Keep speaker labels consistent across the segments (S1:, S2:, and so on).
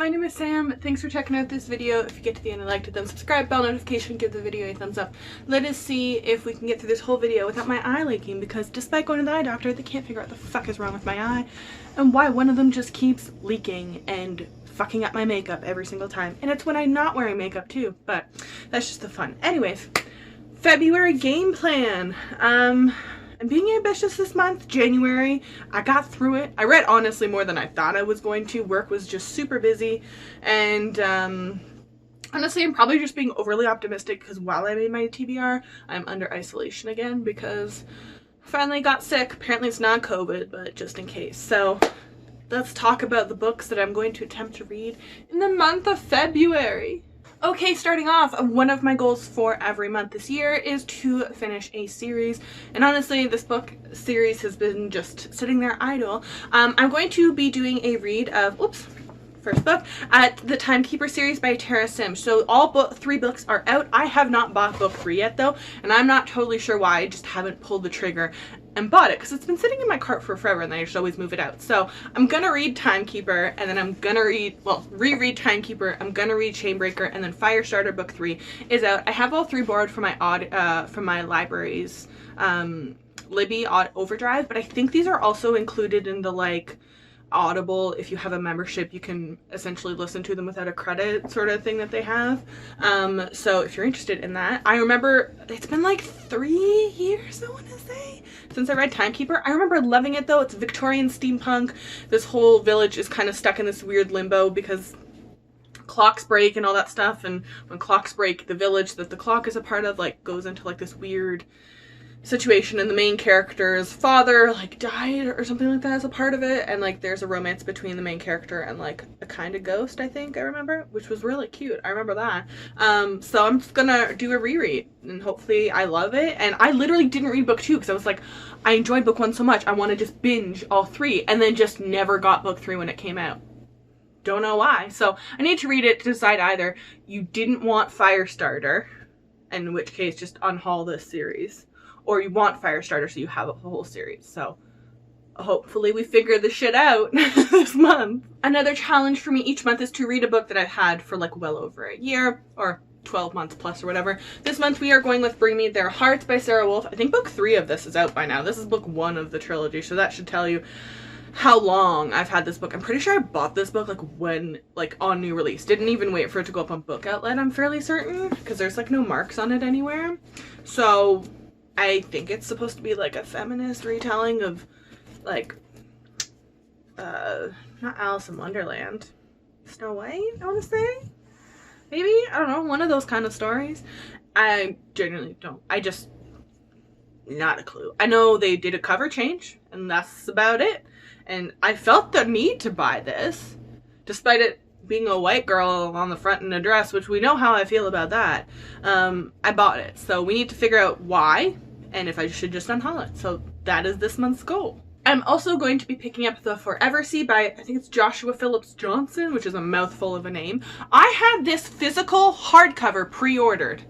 S1: my name is Sam. Thanks for checking out this video. If you get to the end and liked it, then subscribe, bell notification, give the video a thumbs up. Let us see if we can get through this whole video without my eye leaking, because despite going to the eye doctor, they can't figure out what the fuck is wrong with my eye and why one of them just keeps leaking and fucking up my makeup every single time. And it's when I'm not wearing makeup too, but that's just the fun. Anyways, February game plan. I'm being ambitious this month. January, I got through it. I read honestly more than I thought I was going to. Work was just super busy, and honestly I'm probably just being overly optimistic because while I made my TBR, I'm under isolation again because I finally got sick. Apparently it's not COVID, but just in case. So let's talk about the books that I'm going to attempt to read in the month of February. Okay, starting off, one of my goals for every month this year is to finish a series, and honestly this book series has been just sitting there idle. I'm going to be doing a read of, first book, the Timekeeper series by Tara Sims. So all three books are out. I have not bought book 3 yet though, and I'm not totally sure why. I just haven't pulled the trigger and bought it because it's been sitting in my cart for forever and I just always move it out. So I'm gonna read Timekeeper, and then I'm gonna reread Timekeeper, I'm gonna read Chainbreaker, and then Firestarter book 3 is out. I have all 3 borrowed from my library's Libby Overdrive, but I think these are also included in the like Audible. If you have a membership, you can essentially listen to them without a credit sort of thing that they have. So if you're interested in that, I remember it's been like 3 years, I want to say, since I read Timekeeper. I remember loving it though. It's Victorian steampunk. This whole village is kind of stuck in this weird limbo because clocks break and all that stuff, and when clocks break, the village that the clock is a part of like goes into like this weird situation, and the main character's father like died or something like that as a part of it, and like there's a romance between the main character and like a kind of ghost, I think I remember, which was really cute. I remember that. So I'm just gonna do a reread and hopefully I love it. And I literally didn't read book 2 because I was like, I enjoyed book 1 so much, I want to just binge all 3, and then just never got book 3 when it came out. Don't know why. So I need to read it to decide either you didn't want Firestarter, in which case just unhaul this series, or you want Firestarter so you have a whole series. So hopefully we figure this shit out this month. Another challenge for me each month is to read a book that I've had for like well over a year, or 12 months plus or whatever. This month we are going with Bring Me Their Hearts by Sarah Wolf. I think book 3 of this is out by now. This is book 1 of the trilogy, so that should tell you how long I've had this book. I'm pretty sure I bought this book like on new release. Didn't even wait for it to go up on Book Outlet, I'm fairly certain, because there's like no marks on it anywhere. So I think it's supposed to be like a feminist retelling of like not Alice in Wonderland, Snow White, I want to say, maybe, I don't know, one of those kind of stories. I genuinely don't, not a clue. I know they did a cover change and that's about it, and I felt the need to buy this despite it being a white girl on the front in a dress, which we know how I feel about that. I bought it, so we need to figure out why and if I should just unhaul it. So that is this month's goal. I'm also going to be picking up the Forever Sea by, I think it's Joshua Phillips Johnson, which is a mouthful of a name. I had this physical hardcover pre-ordered.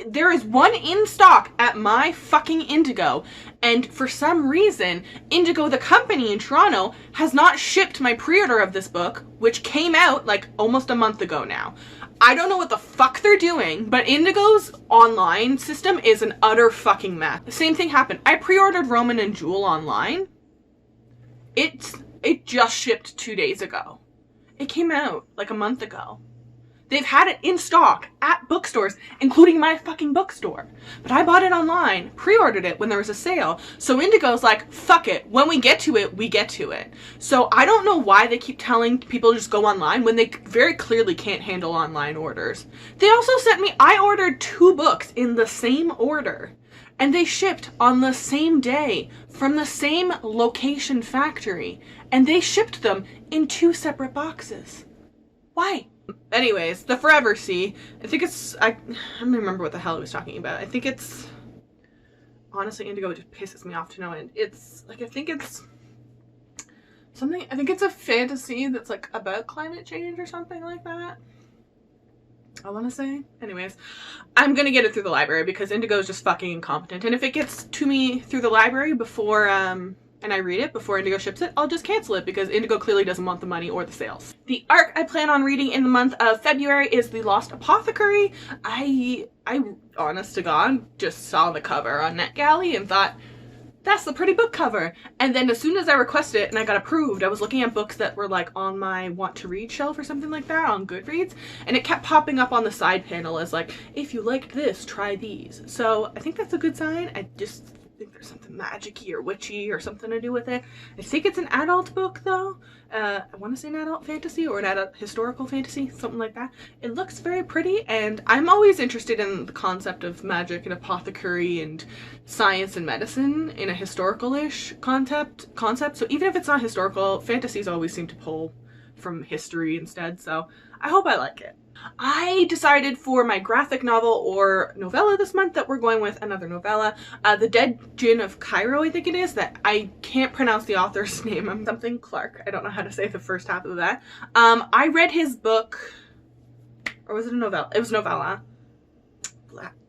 S1: There is one in stock at my fucking Indigo, and for some reason, Indigo, the company in Toronto, has not shipped my pre-order of this book, which came out like almost a month ago now. I don't know what the fuck they're doing, but Indigo's online system is an utter fucking mess. The same thing happened. I pre-ordered Roman and Jewel online. It just shipped 2 days ago. It came out like a month ago. They've had it in stock at bookstores, including my fucking bookstore. But I bought it online, pre-ordered it when there was a sale. So Indigo's like, fuck it. When we get to it, we get to it. So I don't know why they keep telling people to just go online when they very clearly can't handle online orders. They also sent me, I ordered 2 books in the same order, and they shipped on the same day from the same location factory, and they shipped them in 2 separate boxes. Why? Anyways, the Forever Sea, I think it's, I don't remember what the hell I was talking about. I think it's, honestly, Indigo just pisses me off to no end. It's, like, I think it's something, I think it's a fantasy that's, like, about climate change or something like that, I want to say. Anyways, I'm gonna get it through the library because Indigo is just fucking incompetent. And if it gets to me through the library before and I read it before Indigo ships it, I'll just cancel it because Indigo clearly doesn't want the money or the sales. The arc I plan on reading in the month of February is the Lost Apothecary. I honest to God, just saw the cover on NetGalley and thought, that's the pretty book cover. And then as soon as I requested it and I got approved, I was looking at books that were like on my want to read shelf or something like that on Goodreads, and it kept popping up on the side panel as like, if you liked this, try these. So I think that's a good sign. I just think there's something magic-y or witchy or something to do with it. I think it's an adult book though. I want to say an adult fantasy or an adult historical fantasy, something like that. It looks very pretty, and I'm always interested in the concept of magic and apothecary and science and medicine in a historical-ish concept. So even if it's not historical, fantasies always seem to pull from history instead, so I hope I like it. I decided for my graphic novel or novella this month that we're going with another novella, The Dead Gin of Ciro, I think it is, that I can't pronounce the author's name. I'm something Clark. I don't know how to say the first half of that. I read his book, or was it a novella? It was a novella.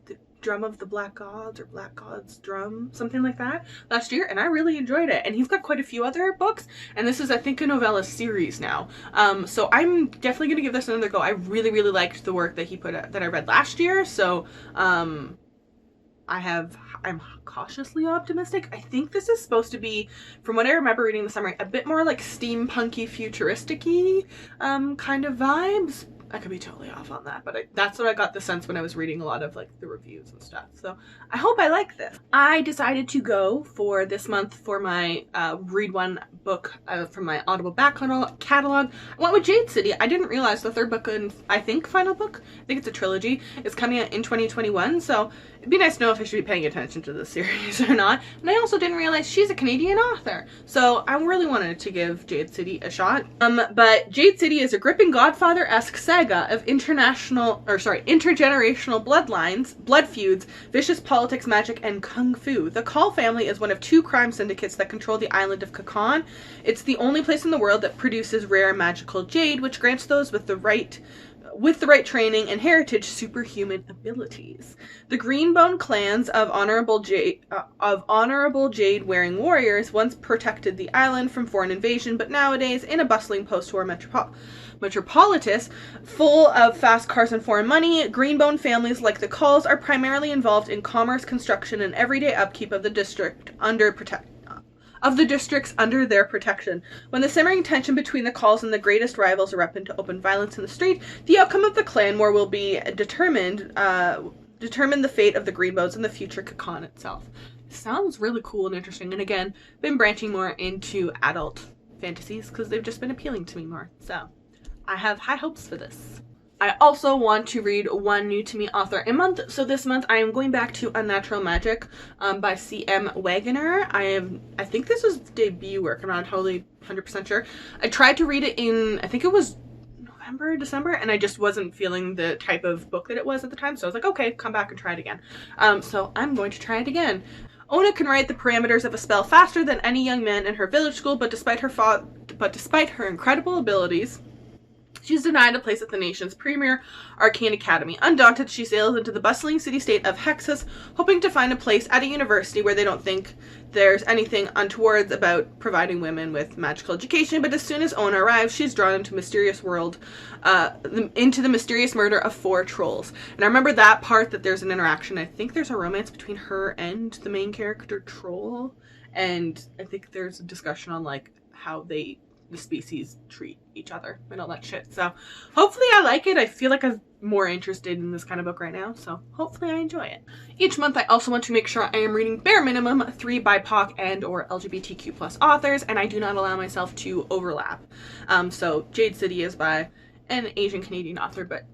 S1: The Drum of the Black Gods, or Black Gods Drum, something like that, last year, and I really enjoyed it. And he's got quite a few other books, and this is, I think, a novella series now. So I'm definitely gonna give this another go. I really, really liked the work that he put out, that I read last year, so I'm cautiously optimistic. I think this is supposed to be, from what I remember reading the summary, a bit more like steampunky, futuristic-y kind of vibes. I could be totally off on that, but that's what I got the sense when I was reading a lot of like the reviews and stuff. So I hope I like this. I decided to go for this month for my read one book from my Audible back catalog. I went with Jade City. I didn't realize the third book and I think final book, I think it's a trilogy, is coming out in 2021. So it'd be nice to know if I should be paying attention to this series or not. And I also didn't realize she's a Canadian author. So I really wanted to give Jade City a shot. But Jade City is a gripping Godfather-esque saga of intergenerational bloodlines, blood feuds, vicious politics, magic, and kung fu. The Call family is one of 2 crime syndicates that control the island of Kakon. It's the only place in the world that produces rare magical jade, which grants those with the right training and heritage superhuman abilities. The Greenbone clans of honorable jade-wearing warriors once protected the island from foreign invasion, but nowadays, in a bustling post-war metropolis full of fast cars and foreign money, Greenbone families like the Calls are primarily involved in commerce, construction, and everyday upkeep of the districts under their protection. When the simmering tension between the Calls and the greatest rivals erupt into open violence in the street, the outcome of the clan war will be determine the fate of the Greenbones and the future Kakon itself. Sounds really cool and interesting, and again, been branching more into adult fantasies because they've just been appealing to me more. So I have high hopes for this. I also want to read one new to me author a month. So this month I am going back to Unnatural Magic by C.M. Wagoner. I think this is debut work. I'm not totally 100% sure. I tried to read it in, I think it was November, December, and I just wasn't feeling the type of book that it was at the time. So I was like, okay, come back and try it again. So I'm going to try it again. Ona can write the parameters of a spell faster than any young man in her village school, but despite her incredible abilities, she's denied a place at the nation's premier arcane academy. Undaunted, she sails into the bustling city-state of Hexus, hoping to find a place at a university where they don't think there's anything untoward about providing women with magical education. But as soon as Ona arrives, she's drawn into the mysterious murder of 4 trolls. And I remember that part, that there's an interaction. I think there's a romance between her and the main character troll, and I think there's a discussion on like how the species treat each other and all that shit. So hopefully I like it. I feel like I'm more interested in this kind of book right now, so hopefully I enjoy it. Each month I also want to make sure I am reading bare minimum 3 BIPOC and or LGBTQ+ authors, and I do not allow myself to overlap. So Jade City is by an Asian Canadian author, but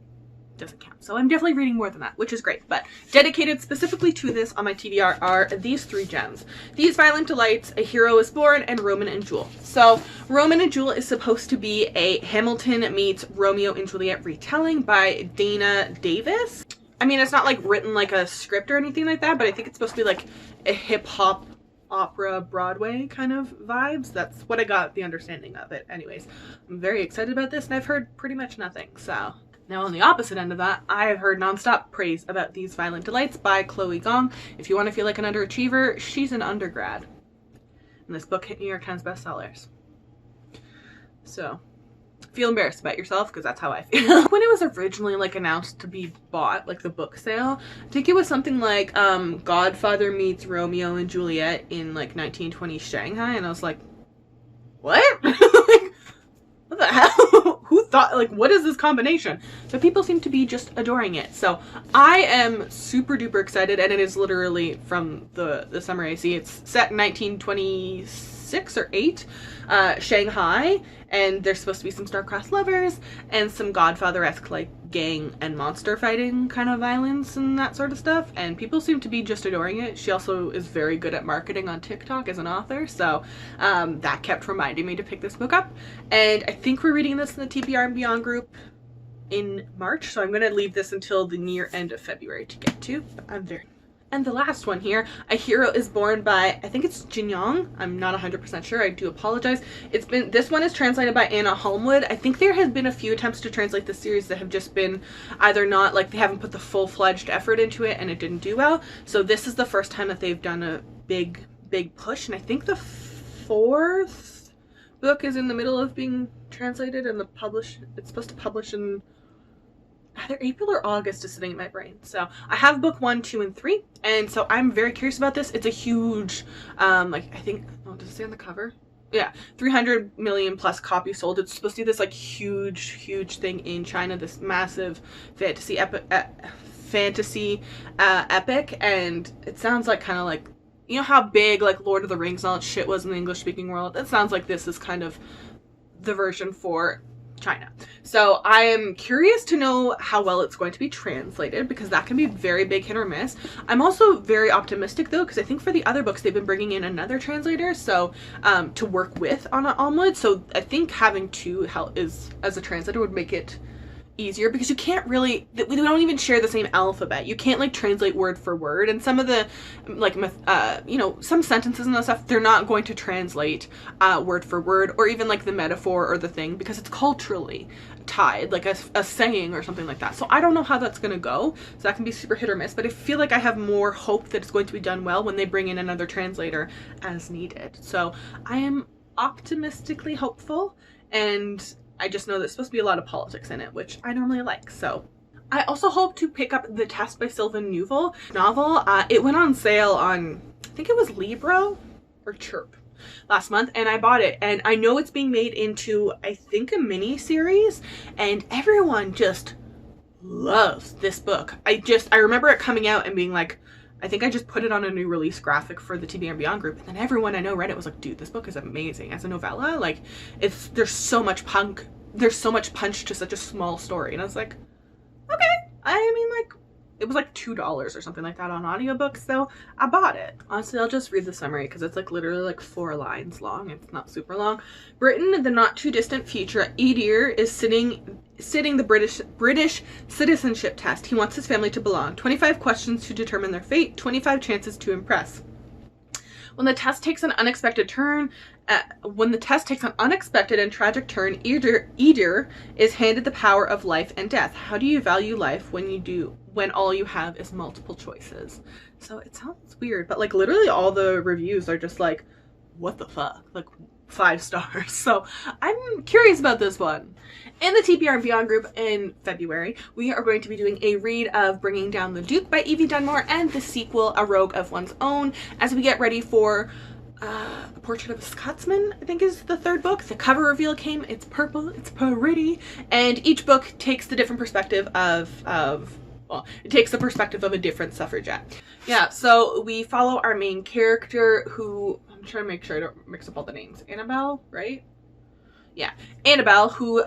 S1: doesn't count. So I'm definitely reading more than that, which is great. But dedicated specifically to this on my TBR are these 3 gems. These Violent Delights, A Hero is Born, and Roman and Jewel. So Roman and Jewel is supposed to be a Hamilton meets Romeo and Juliet retelling by Dana Davis. I mean, it's not like written like a script or anything like that, but I think it's supposed to be like a hip-hop opera Broadway kind of vibes. That's what I got the understanding of it. Anyways, I'm very excited about this, and I've heard pretty much nothing, so. Now on the opposite end of that, I have heard nonstop praise about These Violent Delights by Chloe Gong. If you want to feel like an underachiever, she's an undergrad. And this book hit New York Times bestsellers. So, feel embarrassed about yourself because that's how I feel. When it was originally like announced to be bought, like the book sale, I think it was something like Godfather meets Romeo and Juliet in like 1920 Shanghai, and I was like, what? Like, what the hell? Who thought, like, what is this combination? So people seem to be just adoring it. So I am super duper excited, and it is literally from the summary I see. It's set in 1926 or 8, Shanghai, and there's supposed to be some star-crossed lovers and some Godfather-esque like gang and monster fighting kind of violence and that sort of stuff, and people seem to be just adoring it. She also is very good at marketing on TikTok as an author, so that kept reminding me to pick this book up. And I think we're reading this in the TBR and Beyond group in March, so I'm going to leave this until the near end of February to get to, but I'm very... And the last one here, A Hero is Born by, I think it's Jin Yong. I'm not 100% sure. I do apologize. This one is translated by Anna Holmwood. I think there has been a few attempts to translate the series that have just been either not, like, they haven't put the full-fledged effort into it and it didn't do well. So this is the first time that they've done a big push. And I think the 4th book is in the middle of being translated, and it's supposed to publish in either April or August is sitting in my brain. So I have book 1, 2, and 3, and so I'm very curious about this. It's a huge, like, I think, oh, does it say on the cover? Yeah, 300 million plus copies sold. It's supposed to be this like huge thing in China, this massive fantasy epic, and it sounds like kind of like, you know how big like Lord of the Rings and all that shit was in the English speaking world? It sounds like this is kind of the version for China. So I am curious to know how well it's going to be translated, because that can be very big hit or miss. I'm also very optimistic though, because I think for the other books they've been bringing in another translator, so to work with Anna Holmwood. So I think having two as a translator would make it easier, because you can't really, we don't even share the same alphabet. You can't like translate word for word, and some of the like you know, some sentences and stuff they're not going to translate word for word, or even like the metaphor or the thing, because it's culturally tied, like a saying or something like that. So I don't know how that's gonna go, so that can be super hit or miss, but I feel like I have more hope that it's going to be done well when they bring in another translator as needed. So I am optimistically hopeful, and I just know there's supposed to be a lot of politics in it, which I normally like. So I also hope to pick up The Test by Sylvan Neuvel novel. It went on sale on, I think it was Libro or Chirp last month, and I bought it, and I know it's being made into, I think, a mini series, and everyone just loves this book. I remember it coming out and being like, I think I just put it on a new release graphic for the TBR and Beyond group, and then everyone I know read it was like, dude, this book is amazing as a novella. Like, there's so much punch to such a small story. And I was like, okay. I mean, like, it was like $2 or something like that on audiobooks, so I bought it. Honestly, I'll just read the summary because it's like literally like 4 lines long. It's not super long. Britain, the not too distant future, Edir is sitting the British citizenship test. He wants his family to belong. 25 questions to determine their fate. 25 chances to impress. When the test takes an unexpected and tragic turn, Edir is handed the power of life and death. How do you value life when all you have is multiple choices? So it sounds weird, but like literally all the reviews are just like, what the fuck? Like 5 stars. So I'm curious about this one. In the TBR and Beyond group in February, we are going to be doing a read of Bringing Down the Duke by Evie Dunmore, and the sequel, A Rogue of One's Own, as we get ready for A Portrait of a Scotsman, I think is the 3rd book. The cover reveal came. It's purple. It's pretty. And each book takes the different perspective well, it takes the perspective of a different suffragette. Yeah, so we follow our main character, who, I'm trying to make sure I don't mix up all the names. Annabelle, right? Yeah, Annabelle, who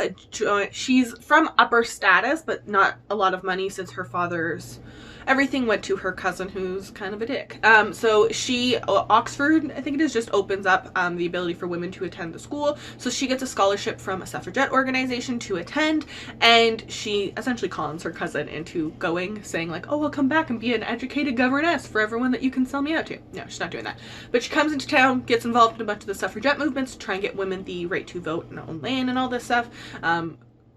S1: she's from upper status, but not a lot of money, since her father's everything went to her cousin, who's kind of a dick. So Oxford, I think it is, just opens up the ability for women to attend the school. So she gets a scholarship from a suffragette organization to attend, and she essentially cons her cousin into going, saying like, oh, I'll come back and be an educated governess for everyone that you can sell me out to. No, she's not doing that. But she comes into town, gets involved in a bunch of the suffragette movements to try and get women the right to vote and own land and all this stuff.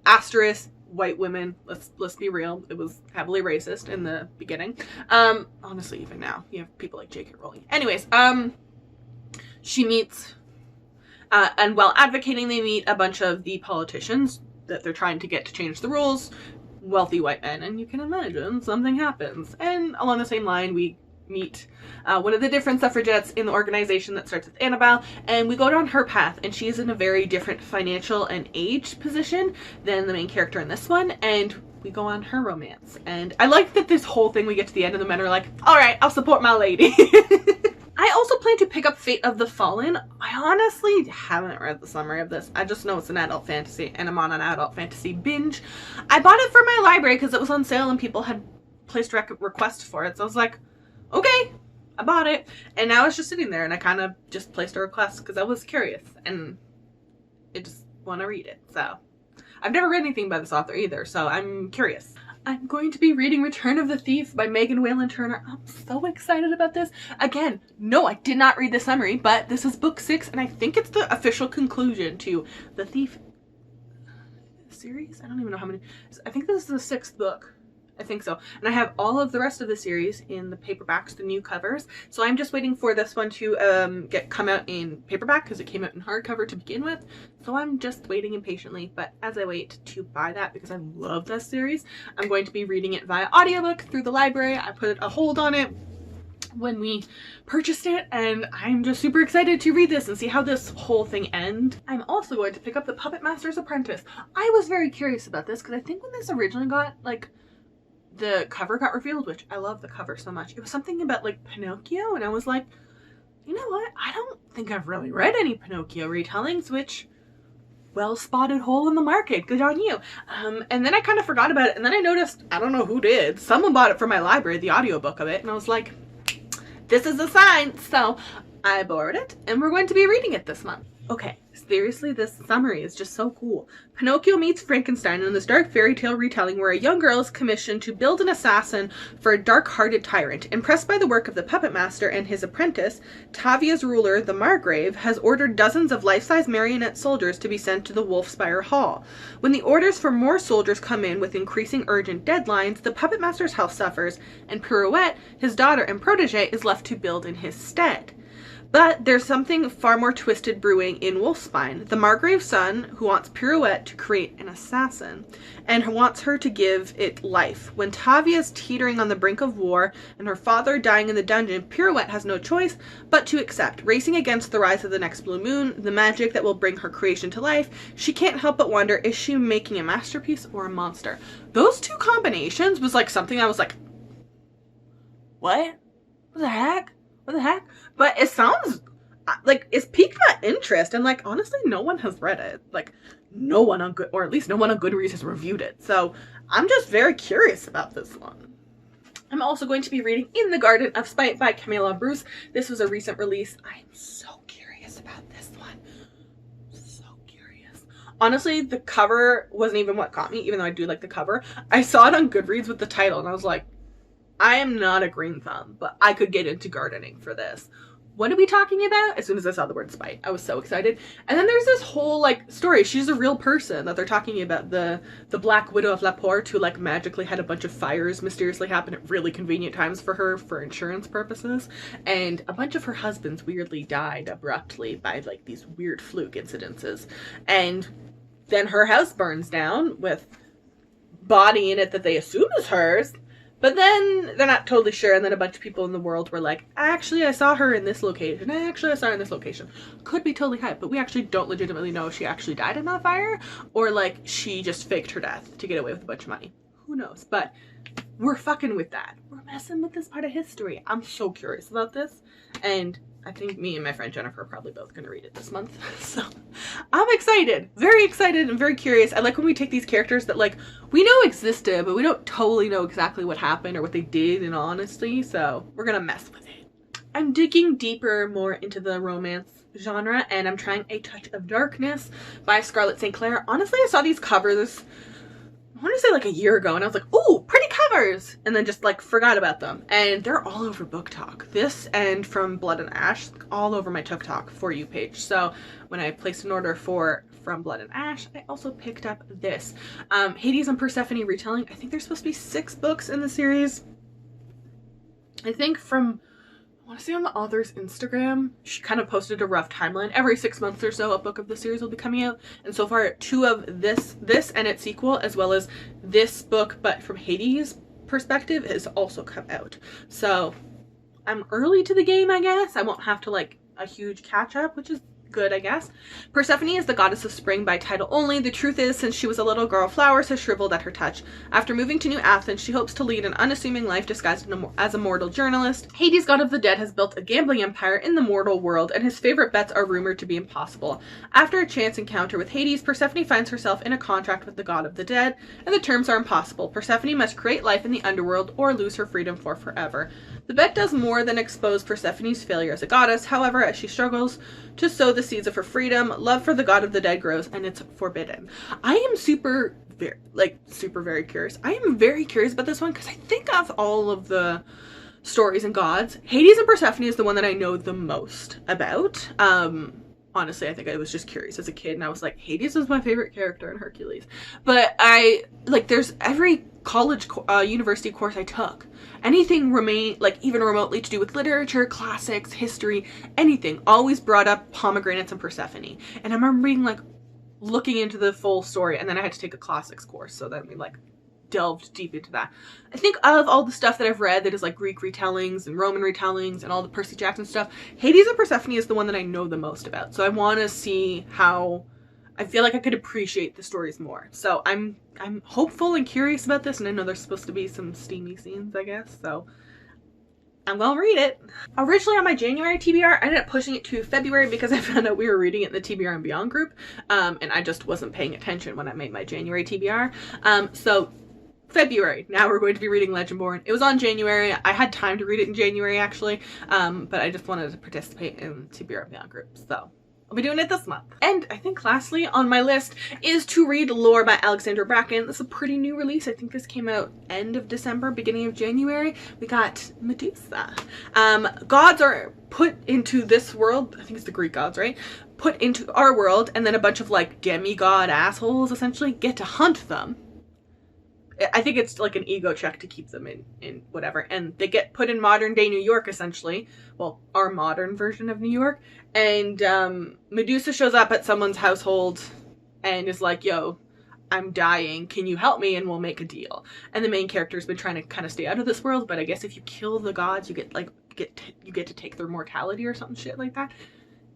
S1: Asterisk, white women, let's be real, it was heavily racist in the beginning. Honestly, even now you have people like J.K. Rowling. Anyways, she meets, and while advocating, they meet a bunch of the politicians that they're trying to get to change the rules, wealthy white men, and you can imagine something happens. And along the same line, we meet one of the different suffragettes in the organization that starts with Annabelle, and we go down her path, and she is in a very different financial and age position than the main character in this one, and we go on her romance. And I like that this whole thing, we get to the end and the men are like, all right, I'll support my lady. I also plan to pick up Fate of the Fallen. I honestly haven't read the summary of this. I just know it's an adult fantasy, and I'm on an adult fantasy binge. I bought it for my library because it was on sale and people had placed requests for it. So I was like, okay, I bought it. And now it's just sitting there, and I kind of just placed a request because I was curious and I just want to read it. So I've never read anything by this author either, so I'm curious. I'm going to be reading Return of the Thief by Megan Whalen Turner. I'm so excited about this. Again, no, I did not read the summary, but this is book 6, and I think it's the official conclusion to the Thief series. I don't even know how many. I think this is the 6th book. I think so. And I have all of the rest of the series in the paperbacks, the new covers. So I'm just waiting for this one to come out in paperback because it came out in hardcover to begin with. So I'm just waiting impatiently. But as I wait to buy that, because I love this series, I'm going to be reading it via audiobook through the library. I put a hold on it when we purchased it, and I'm just super excited to read this and see how this whole thing ends. I'm also going to pick up The Puppet Master's Apprentice. I was very curious about this because I think when this originally got, like, the cover got revealed, which I love the cover so much. It was something about like Pinocchio, and I was like, you know what? I don't think I've really read any Pinocchio retellings, which, well spotted hole in the market. Good on you. And then I kind of forgot about it, and then I noticed, I don't know who did, someone bought it for my library, the audiobook of it, and I was like, this is a sign. So I borrowed it, and we're going to be reading it this month. Okay, seriously, this summary is just so cool. Pinocchio meets Frankenstein in this dark fairy tale retelling where a young girl is commissioned to build an assassin for a dark-hearted tyrant. Impressed by the work of the puppet master and his apprentice, Tavia's ruler, the Margrave, has ordered dozens of life-size marionette soldiers to be sent to the Wolfspire Hall. When the orders for more soldiers come in with increasing urgent deadlines, the puppet master's health suffers, and Pirouette, his daughter and protege, is left to build in his stead. But there's something far more twisted brewing in Wolfspine. The Margrave's son, who wants Pirouette to create an assassin, and wants her to give it life. When Tavia's teetering on the brink of war, and her father dying in the dungeon, Pirouette has no choice but to accept. Racing against the rise of the next blue moon, the magic that will bring her creation to life, she can't help but wonder, is she making a masterpiece or a monster? Those two combinations was like something I was like, what? What the heck? What the heck? But it sounds like it's piqued my interest, and like honestly, no one has read it. Like no one on Good, or at least no one on Goodreads has reviewed it. So I'm just very curious about this one. I'm also going to be reading In the Garden of Spite by Camilla Bruce. This was a recent release. I am so curious about this one. So curious. Honestly, the cover wasn't even what got me, even though I do like the cover. I saw it on Goodreads with the title, and I was like, I am not a green thumb, but I could get into gardening for this. What are we talking about? As soon as I saw the word spite, I was so excited. And then there's this whole like story. She's a real person that they're talking about, the Black Widow of La Porte, who like magically had a bunch of fires mysteriously happen at really convenient times for her for insurance purposes. And a bunch of her husbands weirdly died abruptly by like these weird fluke incidences. And then her house burns down with body in it that they assume is hers. But then they're not totally sure, and then a bunch of people in the world were like, actually, I saw her in this location. Actually, I saw her in this location. Could be totally hype, but we actually don't legitimately know if she actually died in that fire, or like she just faked her death to get away with a bunch of money. Who knows? But we're fucking with that. We're messing with this part of history. I'm so curious about this, and I think me and my friend Jennifer are probably both going to read it this month. So I'm excited, and very curious. I like when we take these characters that like we know existed, but we don't totally know exactly what happened or what they did in honesty. So we're going to mess with it. I'm digging deeper more into the romance genre, and I'm trying A Touch of Darkness by Scarlett St. Clair. Honestly, I saw these covers, I want to say like a year ago, and I was like, ooh, pretty covers, and then just like forgot about them. And they're all over Book Talk. This and From Blood and Ash, all over my TikTok For You page. So when I placed an order for From Blood and Ash, I also picked up this. Hades and Persephone retelling. I think there's supposed to be 6 books in the series. I think from, I want to say on the author's Instagram, she kind of posted a rough timeline. Every 6 months or so, a book of the series will be coming out. And so far, 2 of this and its sequel, as well as this book, but from Hades' perspective, has also come out. So I'm early to the game, I guess. I won't have to like a huge catch up, which is good, I guess. Persephone is the goddess of spring by title only. The truth is, since she was a little girl, flowers have shriveled at her touch. After moving to New Athens, she hopes to lead an unassuming life disguised as a mortal journalist. Hades, god of the dead, has built a gambling empire in the mortal world, and his favorite bets are rumored to be impossible. After a chance encounter with Hades, Persephone finds herself in a contract with the god of the dead, and the terms are impossible. Persephone must create life in the underworld or lose her freedom for forever. The bet does more than expose Persephone's failure as a goddess. However, as she struggles to sow the seeds of her freedom, love for the god of the dead grows, and it's forbidden. I am super very curious. I am very curious about this one because I think of all of the stories and gods, Hades and Persephone is the one that I know the most about. Honestly, I think I was just curious as a kid, and I was like, Hades was my favorite character in Hercules. But there's every college, university course I took, anything even remotely to do with literature, classics, history, anything, always brought up pomegranates and Persephone. And I remember being like, looking into the full story, and then I had to take a classics course, so then we like delved deep into that. I think of all the stuff that I've read that is like Greek retellings and Roman retellings and all the Percy Jackson stuff, Hades and Persephone is the one that I know the most about. So I want to see how I feel like I could appreciate the stories more. So I'm hopeful and curious about this, and I know there's supposed to be some steamy scenes, I guess. So I'm gonna read it. Originally on my January TBR, I ended up pushing it to February because I found out we were reading it in the TBR and Beyond group, and I just wasn't paying attention when I made my January TBR. So February, now we're going to be reading Legendborn. It was on January. I had time to read it in January, actually, but I just wanted to participate in TBR and Beyond group, so I'll be doing it this month. And I think lastly on my list is to read Lore by Alexandra Bracken. This is a pretty new release. I think this came out end of December, beginning of January. We got Medusa. Gods are put into this world. I think it's the Greek gods, right? Put into our world, and then a bunch of like demigod assholes essentially get to hunt them. I think it's like an ego check to keep them in whatever. And they get put in modern day New York, essentially. Well, our modern version of New York. And Medusa shows up at someone's household and is like, yo, I'm dying. Can you help me? And we'll make a deal. And the main character's been trying to kind of stay out of this world. But I guess if you kill the gods, you get to take their mortality or some shit like that.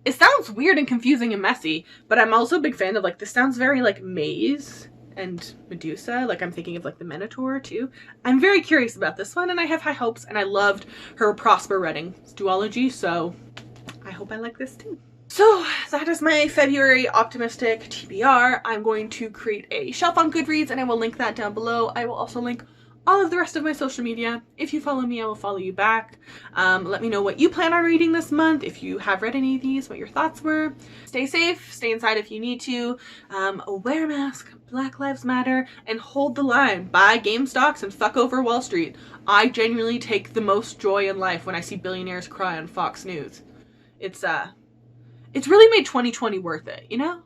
S1: It sounds weird and confusing and messy. But I'm also a big fan of, like, this sounds very like Maze and Medusa. Like, I'm thinking of like the Minotaur too. I'm very curious about this one, and I have high hopes, and I loved her Prosper Redding's duology, so I hope I like this too. So that is my February optimistic TBR. I'm going to create a shelf on Goodreads, and I will link that down below. I will also link all of the rest of my social media. If you follow me, I will follow you back. Let me know what you plan on reading this month. If you have read any of these, what your thoughts were. Stay safe, stay inside if you need to. Wear a mask, Black Lives Matter, and hold the line. Buy game stocks and fuck over Wall Street. I genuinely take the most joy in life when I see billionaires cry on Fox News. It's really made 2020 worth it, you know?